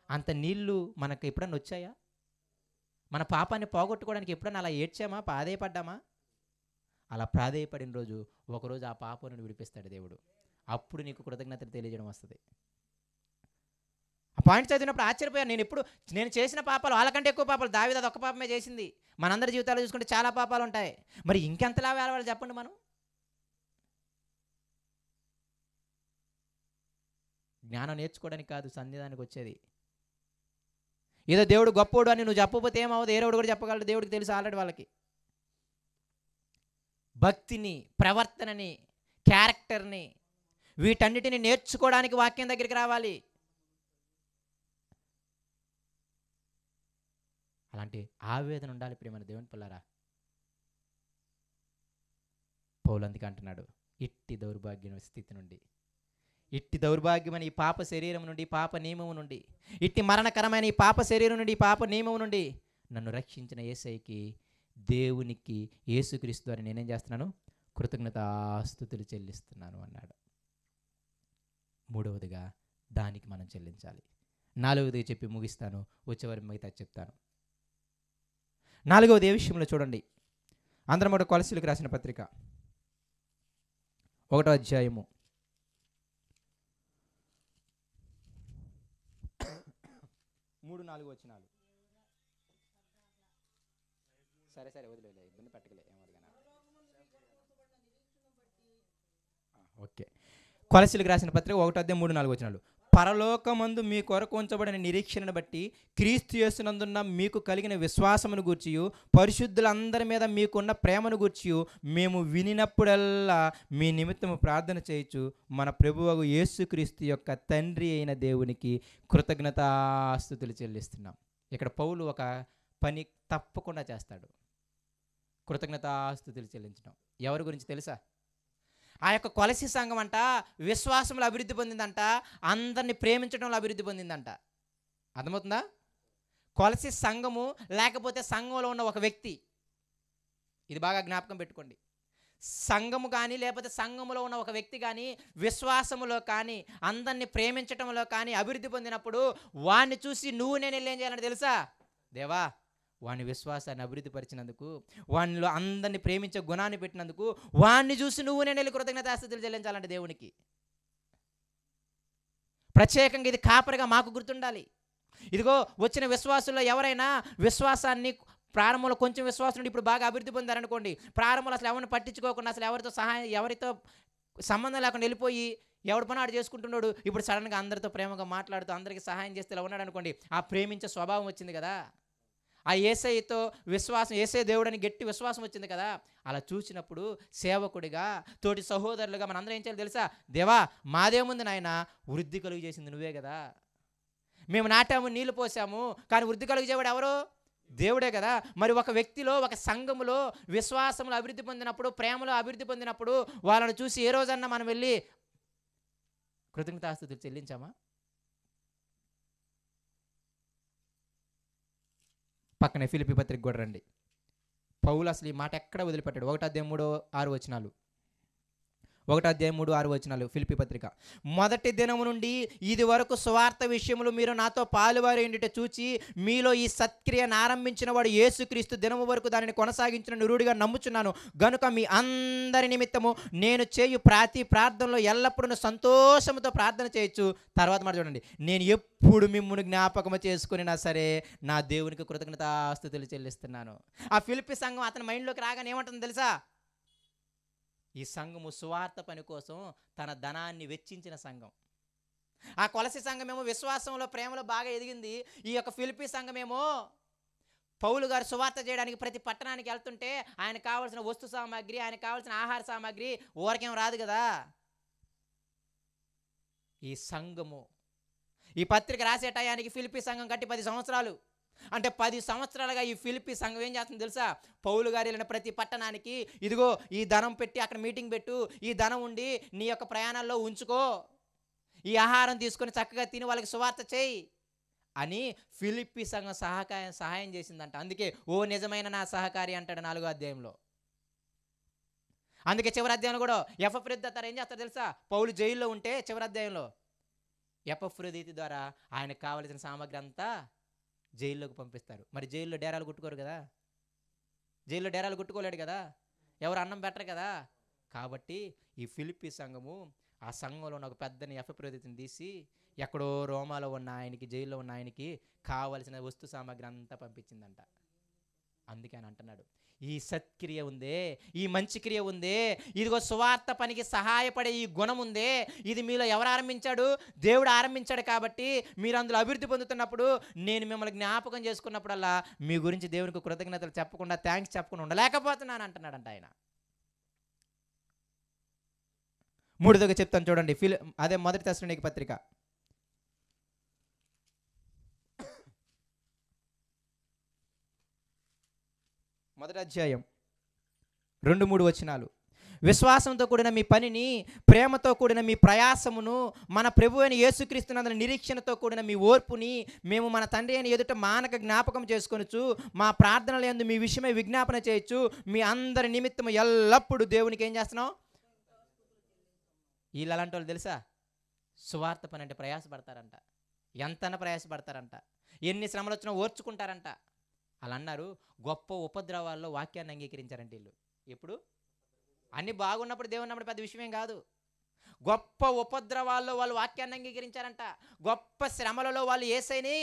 అంత నీళ్లు మనకు ఎప్పుడన్నా వచ్చాయా? మన పాపాన్ని పోగొట్టుకోవడానికి ఎప్పుడన్నా అలా ఏడ్చామా, ప్రాధేయపడ్డామా? అలా ప్రాధేయపడిన రోజు ఒకరోజు ఆ పాపం నుండి విడిపిస్తాడు దేవుడు. అప్పుడు నీకు కృతజ్ఞతలు తెలియజేయడం వస్తుంది. ఆ పాయింట్ చదివినప్పుడు ఆశ్చర్యపోయాను. నేను చేసిన పాపాలు వాళ్ళకంటే ఎక్కువ పాపాలు. దావీదు అది ఒక్క పాపమే చేసింది. మనందరి జీవితాలు చూసుకుంటే చాలా పాపాలు ఉంటాయి. మరి ఇంకెంతలా వేలవాలి చెప్పండి. మనం జ్ఞానం నేర్చుకోవడానికి కాదు సన్నిధానికి వచ్చేది. ఏదో దేవుడు గొప్పోడు అని నువ్వు చెప్పకపోతే ఏమవుతుంది, ఏరోడు కూడా చెప్పగలడు, దేవుడికి తెలుసు ఆల్రెడీ వాళ్ళకి. భక్తిని, ప్రవర్తనని, క్యారెక్టర్ని, వీటన్నిటిని నేర్చుకోవడానికి వాక్యం దగ్గరికి రావాలి. అలాంటి ఆవేదన ఉండాలి ప్రియమైన దేవుని పిల్లారా. పౌలు అందుకే అంటున్నాడు, ఇట్టి దౌర్భాగ్య స్థితి నుండి, ఇట్టి దౌర్భాగ్యమైన ఈ పాప శరీరం నుండి, పాప నియమము నుండి, ఇట్టి మరణకరమైన ఈ పాప శరీరం నుండి, పాప నియమము నుండి నన్ను రక్షించిన యేసయ్యకి, దేవునికి, యేసుక్రీస్తు అని నేనేం చేస్తున్నాను, కృతజ్ఞతాస్తుతులు చెల్లిస్తున్నాను అన్నాడు. మూడవదిగా దానికి మనం చెల్లించాలి. నాలుగవదిగా చెప్పి ముగిస్తాను, వచ్చేవారి మిగతా చెప్తాను. నాలుగవది ఏ విషయంలో చూడండి, అందరం కూడా కొలసీలకు రాసిన పత్రిక 1వ అధ్యాయము 3-4 వచనాలు. సరే వదిలే, ఇబ్బంది పెట్టగలే, ఓకే. కొలసీలకు రాసిన పత్రిక 1వ అధ్యాయం 3-4 వచనాలు. పరలోకమందు మీ కొరకు ఉంచబడిన నిరీక్షణను బట్టి క్రీస్తు యేసునందున్న మీకు కలిగిన విశ్వాసమును గూర్చియు, పరిశుద్ధులందరి మీద మీకున్న ప్రేమను గూర్చియు మేము వినినప్పుడల్లా మీ నిమిత్తము ప్రార్థన చేయొచ్చు మన ప్రభువగు యేసుక్రీస్తు యొక్క తండ్రి అయిన దేవునికి కృతజ్ఞతాస్తుతులు చెల్లిస్తున్నాం. ఇక్కడ పౌలు ఒక పని తప్పకుండా చేస్తాడు, కృతజ్ఞతాస్తుతులు చెల్లించడం. ఎవరి గురించి తెలుసా? ఆ యొక్క కొలసీ సంఘం అంట విశ్వాసంలో అభివృద్ధి పొందిందంట, అందరిని ప్రేమించడంలో అభివృద్ధి పొందిందంట. అర్థమవుతుందా? కొలసీ సంఘము లేకపోతే సంఘంలో ఉన్న ఒక వ్యక్తి, ఇది బాగా జ్ఞాపకం పెట్టుకోండి. సంఘము కానీ లేకపోతే సంఘములో ఉన్న ఒక వ్యక్తి కానీ విశ్వాసములో కానీ అందరిని ప్రేమించడంలో కానీ అభివృద్ధి పొందినప్పుడు వాడిని చూసి నువ్వు నేను ఏం చేయాలంటే తెలుసా, దేవా వాని విశ్వాసాన్ని అభివృద్ధి పరిచినందుకు, వానిలో అందరిని ప్రేమించే గుణాన్ని పెట్టినందుకు వాడిని చూసి నువ్వు నేను వెళ్ళి కృతజ్ఞతాస్తుతులు చెల్లించాలంటే దేవునికి. ప్రత్యేకంగా ఇది కాపరిగా మాకు గుర్తుండాలి. ఇదిగో వచ్చిన విశ్వాసుల్లో ఎవరైనా విశ్వాసాన్ని ప్రారంభంలో కొంచెం విశ్వాసం నుండి ఇప్పుడు బాగా అభివృద్ధి పొందారనుకోండి, ప్రారంభంలో అసలు ఎవరిని పట్టించుకోకుండా అసలు ఎవరితో సంబంధం లేకుండా వెళ్ళిపోయి ఎవడు పని ఆడు చేసుకుంటున్నాడు, ఇప్పుడు సడన్గా అందరితో ప్రేమగా మాట్లాడుతూ అందరికీ సహాయం చేస్తే ఇలా ఉన్నాడు అనుకోండి, ఆ ప్రేమించే స్వభావం వచ్చింది కదా, ఆ యేసయ్యతో విశ్వాసం, యేసయ్య దేవుడని గట్టి విశ్వాసం వచ్చింది కదా. అలా చూసినప్పుడు సేవకుడిగా, తోటి సహోదరులుగా మనందరం ఏం చేయాలి తెలుసా, దేవా మాదేముంది నాయన, వృద్ధి కలుగు చేసింది నువ్వే కదా, మేము నాటాము నీళ్లు పోసాము కానీ వృద్ధి కలుగు చేయవాడు ఎవరు, దేవుడే కదా. మరి ఒక వ్యక్తిలో, ఒక సంఘములో విశ్వాసంలో అభివృద్ధి పొందినప్పుడు, ప్రేమలో అభివృద్ధి పొందినప్పుడు వాళ్ళని చూసి ఏ రోజన్నా మనం వెళ్ళి కృతజ్ఞతాస్తుతులు చెల్లించామా? పక్కనే ఫిలిప్పీ పత్రిక కూడా రండి. పౌలు అసలు ఈ మాట ఎక్కడ వదిలిపెట్టాడు. 1:3-6 1:3-6 ఫిలిప్పీ పత్రిక. మొదటి దినము నుండి ఇది వరకు సువార్త విషయములు మీరు నాతో పాలువారి ఉండుట చూచి మీలో ఈ సత్క్రియను ఆరంభించిన వాడు యేసుక్రీస్తు దినము వరకు దానిని కొనసాగించిన నిరుడిగా నమ్ముచున్నాను. గనుక మీ అందరి నిమిత్తము నేను చేయు ప్రతి ప్రార్థనలో ఎల్లప్పుడూ సంతోషంతో ప్రార్థన చేయొచ్చు. తర్వాత మాట చూడండి, నేను ఎప్పుడు మిమ్మును జ్ఞాపకము చేసుకునినా సరే నా దేవునికి కృతజ్ఞతాస్తుతులు చెల్లిస్తున్నాను. ఆ ఫిలిప్పీ సంఘం అతని మైండ్లోకి రాగానే ఏమంటుందో తెలుసా? ఈ సంఘము సువార్త పని కోసం తన ధనాన్ని వెచ్చించిన సంఘం. ఆ కొలసి సంఘమేమో విశ్వాసంలో ప్రేమలో బాగా ఎదిగింది. ఈ యొక్క ఫిలిప్పీ సంఘమేమో పౌలు గారు సువార్త చేయడానికి ప్రతి పట్టణానికి వెళ్తుంటే ఆయన కావాల్సిన వస్తు సామాగ్రి, ఆయన కావాల్సిన ఆహార సామాగ్రి ఊరకేం రాదు కదా. ఈ సంఘము ఈ పత్రిక రాసే టయానికి ఫిలిప్పీ సంఘం కట్టి 10 సంవత్సరాలు. అంటే 10 సంవత్సరాలుగా ఈ ఫిలిప్పీ సంఘం ఏం చేస్తుంది తెలుసా? పౌలు గారు వెళ్ళిన ప్రతి పట్టణానికి ఇదిగో ఈ ధనం పెట్టి అక్కడ మీటింగ్ పెట్టు, ఈ ధనం ఉండి నీ యొక్క ప్రయాణాల్లో ఉంచుకో, ఈ ఆహారం తీసుకొని చక్కగా తిని వాళ్ళకి సువార్త చేయి అని ఫిలిప్పీ సంఘం సహాయం చేసిందంట. అందుకే ఓ నిజమైన నా సహకారి అంటాడు 4వ అధ్యాయంలో. అందుకే చివరి అధ్యాయంలో కూడా ఎపఫ్రోదితు ఏం చేస్తారు తెలుసా? పౌలు జైల్లో ఉంటే చివరి అధ్యాయంలో ఎపఫ్రోదితు ద్వారా ఆయనకు కావలసిన సామాగ్రి అంతా జైల్లోకి పంపిస్తారు. మరి జైల్లో డేరాలు కొట్టుకోరు కదా, జైల్లో డేరాలు కొట్టుకోలేడు కదా, ఎవరు అన్నం పెట్టరు కదా. కాబట్టి ఈ ఫిలిప్పీ సంఘము ఆ సంఘంలో ఉన్న ఒక పెద్దని ఎపఫ్రోదితుని తీసి ఎక్కడో రోమాలో ఉన్న ఆయనకి, జైల్లో ఉన్న ఆయనకి కావలసిన వస్తు సామాగ్రి అంతా పంపించిందంట. అందుకే ఆయన అంటున్నాడు, ఈ సత్క్రియ ఉందే, ఈ మంచి క్రియ ఉందే, ఇదిగో సువార్త పనికి సహాయపడే ఈ గుణం ఉందే, ఇది మీలో ఎవరు ఆరంభించాడు? దేవుడు ఆరంభించాడు. కాబట్టి మీరు అందులో అభివృద్ధి పొందుతున్నప్పుడు నేను మిమ్మల్ని జ్ఞాపకం చేసుకున్నప్పుడల్లా మీ గురించి దేవునికి కృతజ్ఞతలు చెప్పకుండా, థ్యాంక్స్ చెప్పకుండా ఉండలేకపోతున్నాను అంటున్నాడంట ఆయన. మూడోదిగా చెప్తాను చూడండి, అదే మొదటి తెస్సలోనికీ పత్రిక 1వ అధ్యాయం 2-3 వచనాలు. విశ్వాసంతో కూడిన మీ పనిని, ప్రేమతో కూడిన మీ ప్రయాసమును, మన ప్రభు అయిన యేసుక్రీస్తునందున నిరీక్షణతో కూడిన మీ ఓర్పుని మేము మన తండ్రి అయిన ఎదుట మానక జ్ఞాపకం చేసుకొనుచు మా ప్రార్థనల యందు మీ విషయమై విజ్ఞాపన చేయొచ్చు. మీ అందరి నిమిత్తము ఎల్లప్పుడూ దేవునికి ఏం చేస్తున్నాం? వీళ్ళు అలాంటి వాళ్ళు తెలుసా? సువార్త పని అంటే ప్రయాసపడతారంట, ఎంతన ప్రయాసపడతారంట, ఎన్ని శ్రమలు వచ్చినా ఓర్చుకుంటారంట. అలా అన్నారు. గొప్ప ఉపద్రవాల్లో వాక్యాన్ని అంగీకరించారంట వీళ్ళు. ఎప్పుడు? అన్నీ బాగున్నప్పుడు దేవుని నమ్మడం పెద్ద విషయమేం కాదు. గొప్ప ఉపద్రవాల్లో వాళ్ళు వాక్యాన్ని అంగీకరించారంట. గొప్ప శ్రమలలో వాళ్ళు యేసయ్యని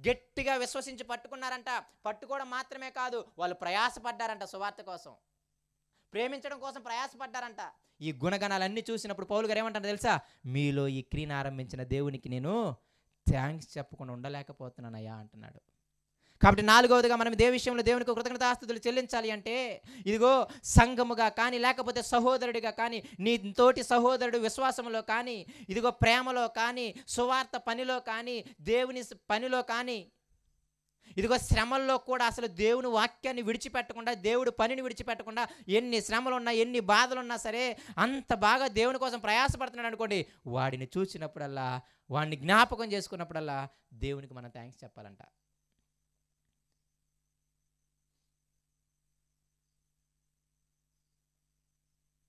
గట్టిగా విశ్వసించి పట్టుకున్నారంట. పట్టుకోవడం మాత్రమే కాదు, వాళ్ళు ప్రయాసపడ్డారంట. సువార్త కోసం, ప్రేమించడం కోసం ప్రయాసపడ్డారంట. ఈ గుణగణాలన్నీ చూసినప్పుడు పౌలు గారు ఏమంటారు తెలుసా? మీలో ఈ క్రియను ఆరంభించిన దేవునికి నేను థ్యాంక్స్ చెప్పకుండా ఉండలేకపోతున్నానయ్యా అంటున్నాడు. కాబట్టి 4వదిగా మనం దేని విషయంలో దేవునికి కృతజ్ఞతాస్తుతులు చెల్లించాలి అంటే, ఇదిగో సంఘముగా కానీ, లేకపోతే సహోదరుడిగా కానీ, నీ తోటి సహోదరుడు విశ్వాసంలో కానీ, ఇదిగో ప్రేమలో కానీ, సువార్త పనిలో కానీ, దేవుని పనిలో కానీ, ఇదిగో శ్రమల్లో కూడా అసలు దేవుని వాక్యాన్ని విడిచిపెట్టకుండా, దేవుడు పనిని విడిచిపెట్టకుండా, ఎన్ని శ్రమలున్నా, ఎన్ని బాధలున్నా సరే అంత బాగా దేవుని కోసం ప్రయాసపడుతున్నాడు అనుకోండి, వాడిని చూసినప్పుడల్లా, వాడిని జ్ఞాపకం చేసుకున్నప్పుడల్లా దేవునికి మనం థ్యాంక్స్ చెప్పాలంట.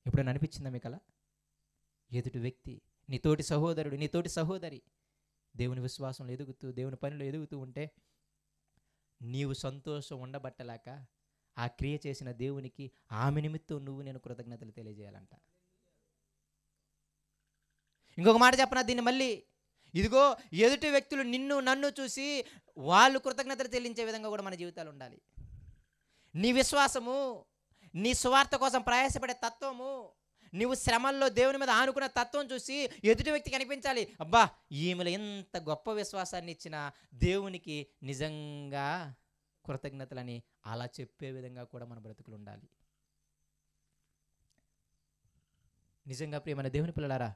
ఎప్పుడైనా అనిపించిందా మీకు అలా? ఎదుటి వ్యక్తి, నీ తోటి సహోదరుడు, నీ తోటి సహోదరి దేవుని విశ్వాసంలో ఎదుగుతూ, దేవుని పనిలో ఎదుగుతూ ఉంటే నీవు సంతోషం ఉండబట్టలేక ఆ క్రియ చేసిన దేవునికి ఆమె నిమిత్తం నేను కృతజ్ఞతలు తెలియజేయాలంట. ఇంకొక మాట చెప్పనా దీన్ని మళ్ళీ, ఇదిగో ఎదుటి వ్యక్తులు నిన్ను నన్ను చూసి వాళ్ళు కృతజ్ఞతలు చెల్లించే విధంగా కూడా మన జీవితాలు ఉండాలి. నీ విశ్వాసము, నీ సువార్త కోసం ప్రయాసపడే తత్వము, నీవు శ్రమల్లో దేవుని మీద ఆనుకున్న తత్వం చూసి ఎదుటి వ్యక్తి కనిపించాలి, అబ్బా ఈమెలో ఎంత గొప్ప విశ్వాసాన్ని ఇచ్చిన దేవునికి నిజంగా కృతజ్ఞతలని అలా చెప్పే విధంగా కూడా మన బ్రతుకులు ఉండాలి. నిజంగా ప్రియమైన దేవుని పిల్లలారా,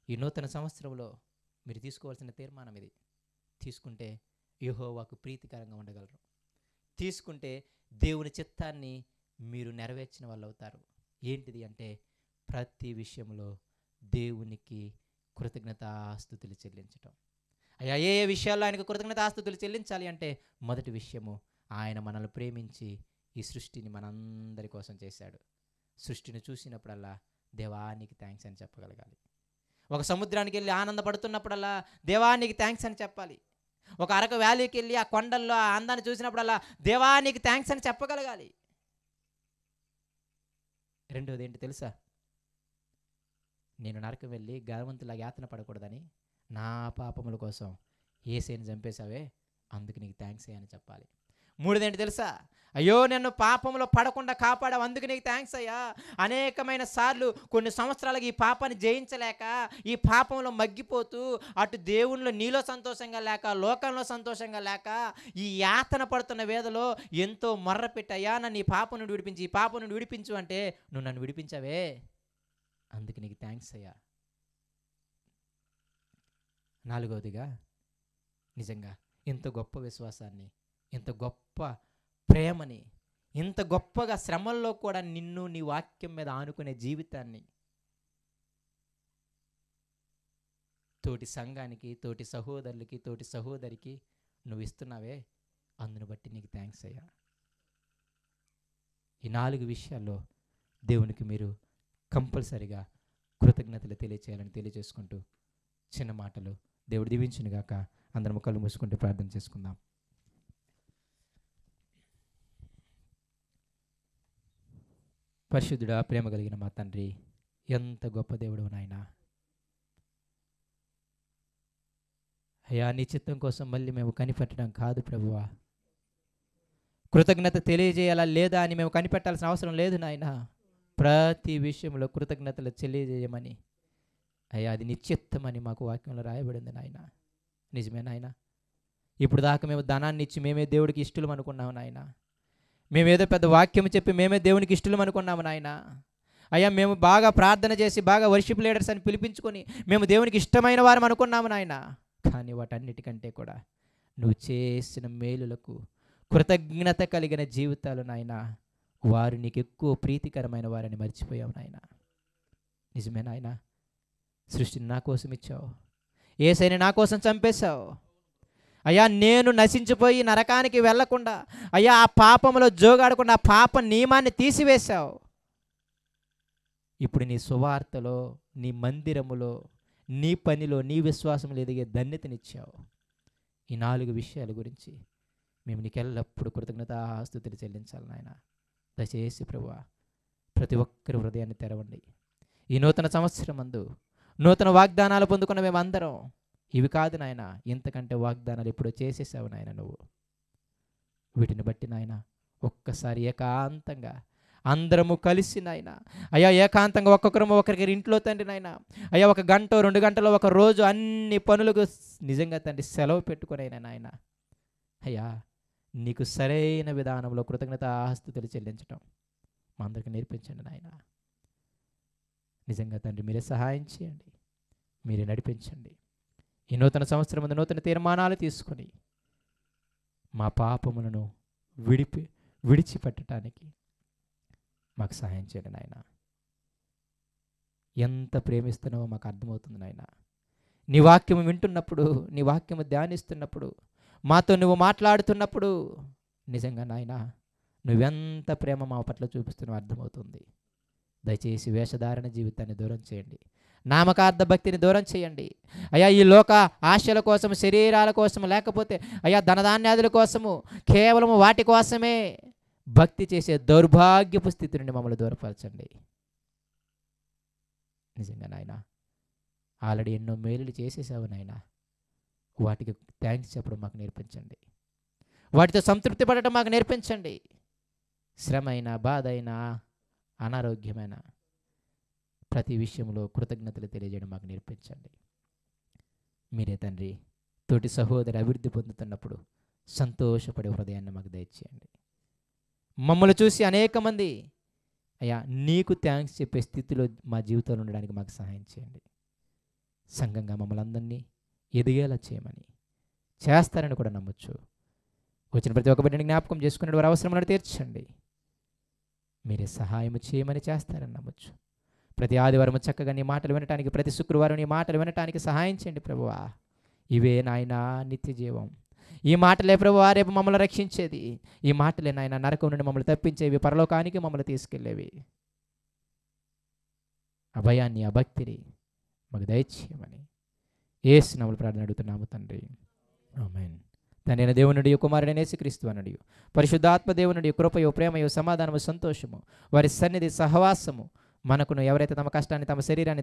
ఈ నూతన సంవత్సరంలో మీరు తీసుకోవాల్సిన తీర్మానం ఇది. తీసుకుంటే యెహోవాకు ప్రీతికరంగా ఉండగలరు. తీసుకుంటే దేవుని చిత్తాన్ని మీరు నెరవేర్చిన వాళ్ళు అవుతారు. ఏంటిది అంటే, ప్రతి విషయంలో దేవునికి కృతజ్ఞతాస్తుతులు చెల్లించటం. అయ్యా ఏ ఏ విషయాల్లో ఆయనకు కృతజ్ఞతాస్తుతులు చెల్లించాలి అంటే మొదటి విషయము, ఆయన మనల్ని ప్రేమించి ఈ సృష్టిని మనందరి కోసం చేశాడు. సృష్టిని చూసినప్పుడల్లా దేవానికి థ్యాంక్స్ అని చెప్పగలగాలి. ఒక సముద్రానికి వెళ్ళి ఆనందపడుతున్నప్పుడల్లా దేవానికి థ్యాంక్స్ అని చెప్పాలి. ఒక అరకు వ్యాలీకి వెళ్ళి ఆ కొండల్లో ఆ అందాన్ని చూసినప్పుడల్లా దేవానికి థ్యాంక్స్ అని చెప్పగలగాలి. రెండోది ఏంటి తెలుసా? నేను నరకం వెళ్ళి గర్వంతులాగా యాతన పడకూడదని నా పాపముల కోసం యేసుని చంపేశావే, అందుకు నీకు థ్యాంక్స్ అని చెప్పాలి. మూడోదేంటి తెలుసా? అయ్యో నన్ను పాపంలో పడకుండా కాపాడావు, అందుకు నీకు థ్యాంక్స్ అయ్యా. అనేకమైన సార్లు కొన్ని సంవత్సరాలకు ఈ పాపాన్ని జయించలేక ఈ పాపంలో మగ్గిపోతూ అటు దేవునిలో నీలో సంతోషంగా లేక లోకంలో సంతోషంగా లేక ఈ యాతన పడుతున్న వేదలో ఎంతో మొర్ర పెట్టయ్యా, నన్ను ఈ పాపం నుండి విడిపించి, ఈ పాపం నుండి విడిపించు అంటే నువ్వు నన్ను విడిపించావే, అందుకు నీకు థ్యాంక్స్ అయ్యా. నాలుగవదిగా నిజంగా ఇంత గొప్ప విశ్వాసాన్ని, ఇంత గొప్ప ప్రేమని, ఇంత గొప్పగా శ్రమల్లో కూడా నిన్ను నీ వాక్యం మీద ఆనుకునే జీవితాన్ని తోటి సంఘానికి, తోటి సహోదరులకి, తోటి సహోదరికి నువ్వు ఇస్తున్నావే, అందును బట్టి నీకు థ్యాంక్స్ అయ్యా. ఈ 4 విషయాల్లో దేవునికి మీరు కంపల్సరిగా కృతజ్ఞతలు తెలియచేయాలని తెలియజేసుకుంటూ చిన్న మాటలు దేవుడు దీవించునుగాక. అందరం కళ్ళు మూసుకుంటూ ప్రార్థన చేసుకుందాం. పరిశుద్ధుడా, ప్రేమ కలిగిన మా తండ్రి, ఎంత గొప్ప దేవుడు నాయనా. అయ్యా నీ చిత్తం కోసం మళ్ళీ మేము కనిపెట్టడం కాదు ప్రభువా, కృతజ్ఞత తెలియజేయాలా లేదా అని మేము కనిపెట్టాల్సిన అవసరం లేదు నాయనా. ప్రతి విషయంలో కృతజ్ఞతలు తెలియజేయమని అయ్యా అది నిశ్చిత్తమని మాకు వాక్యంలో రాయబడింది నాయన. నిజమే నాయన. ఇప్పుడు దాకా మేము ధనాన్ని ఇచ్చి మేమే దేవుడికి ఇష్టలం అనుకున్నాము నాయన. మేమేదో పెద్ద వాక్యం చెప్పి మేమే దేవునికి ఇష్టలం అనుకున్నాము నాయన. అయ్యా మేము బాగా ప్రార్థన చేసి బాగా వర్షిప్ లీడర్స్ అని పిలిపించుకొని మేము దేవునికి ఇష్టమైన వారం అనుకున్నాము నాయన. కానీ వాటన్నిటికంటే కూడా నువ్వు చేసిన మేలులకు కృతజ్ఞత కలిగిన జీవితాలు నాయన, వారు నీకు ఎక్కువ ప్రీతికరమైన వారని మర్చిపోయావు నాయన. నిజమే నాయన. సృష్టిని నా కోసం ఇచ్చావు, యేసయ్యని నా కోసం చంపేశావు అయ్యా. నేను నశించిపోయి నరకానికి వెళ్లకుండా అయ్యా ఆ పాపంలో జోగాడకుండా ఆ పాప నియమాన్ని తీసివేశావు. ఇప్పుడు నీ సువార్తలో, నీ మందిరములో, నీ పనిలో, నీ విశ్వాసంలో ఎదిగే ధన్యతనిచ్చావు. ఈ 4 విషయాల గురించి మేము నీకు ఎల్లప్పుడూ కృతజ్ఞతాస్తుతులు చెల్లించాలి నాయన. దయచేసి ప్రభువా ప్రతి ఒక్కరి హృదయాన్ని తెరవండి. ఈ నూతన సంవత్సరం అందు నూతన వాగ్దానాలు పొందుకున్న మేమందరం ఇవి కాదు నాయన, ఇంతకంటే వాగ్దానాలు ఎప్పుడో చేసేసావు నాయన నువ్వు. వీటిని బట్టి నాయన ఒక్కసారి ఏకాంతంగా అందరము కలిసి నాయన అయ్యా ఏకాంతంగా ఒక్కొక్కరు ఒకరికి ఇంట్లో తండ్రి నాయన అయ్యా 1 గంట 2 గంటలో ఒక రోజు అన్ని పనులకు నిజంగా తండ్రి సెలవు పెట్టుకునైనా నాయన అయ్యా నీకు సరైన విధానంలో కృతజ్ఞతాస్తుతులు చెల్లించటం మా అందరికీ నేర్పించండి నాయన. నిజంగా తండ్రి మీరే సహాయం చేయండి, మీరే నడిపించండి. ఈ నూతన సంవత్సరం ముందు నూతన తీర్మానాలు తీసుకొని మా పాపములను విడిచిపెట్టడానికి మాకు సహాయం చేయండి నాయన. ఎంత ప్రేమిస్తున్నావో మాకు అర్థమవుతుంది నాయన. నీ వాక్యము వింటున్నప్పుడు, నీ వాక్యము ధ్యానిస్తున్నప్పుడు, మాతో నువ్వు మాట్లాడుతున్నప్పుడు నిజంగా నాయన నువ్వెంత ప్రేమ మా పట్ల చూపిస్తున్నావు అర్థమవుతుంది. దయచేసి వేషధారణ జీవితాన్ని దూరం చేయండి, నామకార్థ భక్తిని దూరం చేయండి అయ్యా. ఈ లోక ఆశల కోసం, శరీరాల కోసం, లేకపోతే అయ్యా ధనధాన్యాదుల కోసము, కేవలం వాటి కోసమే భక్తి చేసే దౌర్భాగ్యపు స్థితి నుండి మమ్మల్ని దూరపరచండి. నిజంగా నాయన ఆల్రెడీ ఎన్నో మేలులు చేసేసావు నాయన, వాటికి థ్యాంక్స్ చెప్పడం మాకు నేర్పించండి, వాటితో సంతృప్తి పడటం మాకు నేర్పించండి. శ్రమ అయినా, బాధ అయినా, అనారోగ్యమైన ప్రతి విషయంలో కృతజ్ఞతలు తెలియజేయడం మాకు నేర్పించండి. మీరే తండ్రి తోటి సహోదరి అభివృద్ధి పొందుతున్నప్పుడు సంతోషపడే హృదయాన్ని మాకు దయచేయండి. మమ్మల్ని చూసి అనేక మంది అయ్యా నీకు థ్యాంక్స్ చెప్పే స్థితిలో మా జీవితంలో ఉండడానికి మాకు సహాయం చేయండి. సంఘంగా మమ్మల్ని అందరినీ ఎదిగేలా చేయమని చేస్తారని కూడా నమ్మొచ్చు. వచ్చిన ప్రతి ఒక్క బిడ్డని జ్ఞాపకం చేసుకునే వారి అవసరములను తీర్చండి. మీరే సహాయం చేయమని చేస్తారని నమ్మొచ్చు. ప్రతి ఆదివారం చక్కగా నీ మాటలు వినటానికి, ప్రతి శుక్రవారం నీ మాటలు వినటానికి సహాయం చేయండి ప్రభువా. ఇవే నాయనా నిత్య జీవం. ఈ మాటలే ప్రభువా రేపు మమ్మల్ని రక్షించేది. ఈ మాటలే నాయన నరకం నుండి మమ్మల్ని తప్పించేవి, పరలోకానికి మమ్మల్ని తీసుకెళ్ళేవి. అభయాన్ని, అభక్తిని మాకు దయచేయమని యేసు నామములో ప్రార్థన అడుగుతున్నాము తండ్రి, ఆమేన్. తండ్రి అయిన దేవునుడి, కుమారుడైన యేసుక్రీస్తు అనుడి, పరిశుద్ధాత్మ దేవునుడి కృపయో, ప్రేమయో, సమాధానము, సంతోషము, వారి సన్నిధి, సహవాసము మనకును, ఎవరైతే తమ కష్టాన్ని, తమ శరీరాన్ని